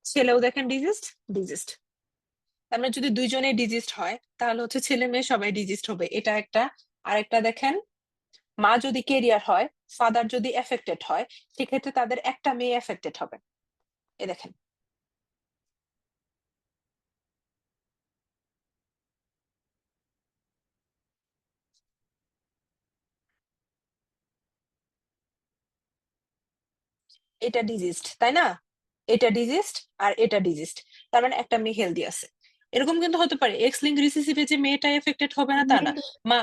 ছেলেও দেখেন ডিজিজড ডিজিজড। তার মানে যদি দুইজনে ডিজিজড হয় তাহলে হচ্ছে ছেলে মেয়ে সবাই ডিজিজড হবে, এটা একটা। আরেকটা দেখেন, মা যদি কেরিয়ার হয়, ফাদার যদি এফেক্টেড হয়, সেক্ষেত্রে তাদের একটা মেয়ে এফেক্টেড হবে, এ দেখেন। এটা ডিজিজড, তাই না? এটা ডিজিজড আর এটা ডিজিজড, তার মানে একটা মেয়ে হেলদি আছে। এরকম কিন্তু হতে পারে এক্স লিঙ্ক রিসেসিভে যে মেয়েটা এফেক্টেড হবে না তা না। মেয়েটা মা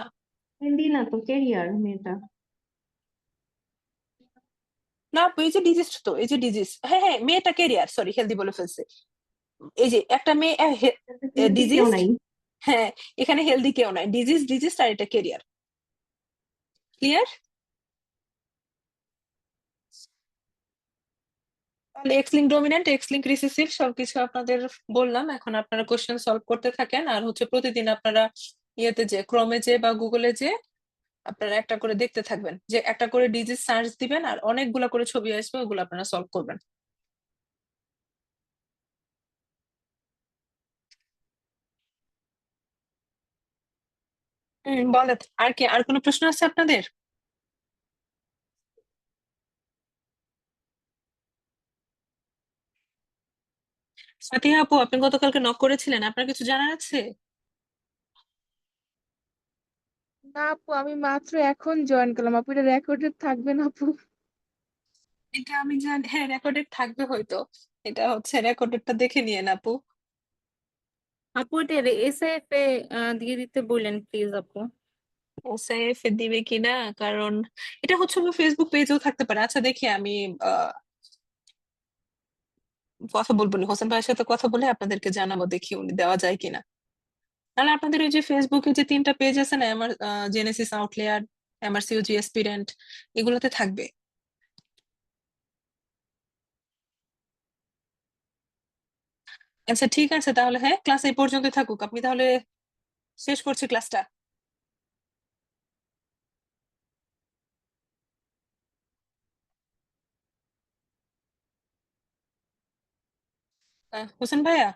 হেলদি না তো, ক্যারিয়ার মেয়েটা। না আপু, এই যে ডিজিজ, তো এই যে ডিজিজ, হ্যাঁ হ্যাঁ মেয়েটা কেরিয়ার, সরি হেলদি বলে ফেলছে। এই যে একটা মেয়ে হেলদি কেউ ডিজিজ, নাই। হ্যাঁ এখানে হেলদি কেউ নাই, ডিজিজ ডিজিজ আর এটা কেরিয়ার, ক্লিয়ার? তাহলে x link dominant, x link recessive সবকিছু আপনাদের বললাম। এখন আপনারা কোশ্চেন সলভ করতে থাকেন, আর হচ্ছে প্রতিদিন আপনারা ইয়েতে যে ক্রমে যে বা গুগলে যে আপনারা একটা করে দেখতে থাকবেন, যে একটা করে ডিজিজ সার্চ দিবেন আর অনেকগুলা করে ছবি আসবে, ওগুলো আপনারা সলভ করবেন। বলেন, আর কি আর কোনো প্রশ্ন আছে আপনাদের? ফাতিহা আপু, আপনি গতকালকে নক করেছিলেন, আপনার কিছু জানার আছে? না আপু, আমি মাত্র এখন জয়েন করলাম আপু, এটা রেকর্ডেড থাকবে না আপু? এটা আমি জানি, হ্যাঁ রেকর্ডেড থাকবে হয়তো, এটা হচ্ছে রেকর্ডেডটা দেখে নিয়েন আপু। আপু এটা এসএফ এ দিয়ে দিতে বললেন প্লিজ আপু। সেফ দিবে কিনা, কারণ এটা হচ্ছে ফেসবুক পেজেও থাকতে পারে। আচ্ছা দেখি আমি আহ কথা বলবো নি, হোসেন ভাইয়ের সাথে কথা বলে আপনাদেরকে জানাবো, দেখি উনি দেওয়া যায় কিনা। নাহলে আপনাদের ওই যে ফেসবুকে যে তিনটা পেজ আছে না, আমার জেনেসিস আউটলেয়ার, এমআরসিওজি এসপিরেন্ট, এগুলোতে থাকবে। আচ্ছা ঠিক আছে তাহলে, হ্যাঁ ক্লাস এই পর্যন্ত থাকুক, আপনি তাহলে শেষ করছি ক্লাসটা। হোসেন ভাইয়া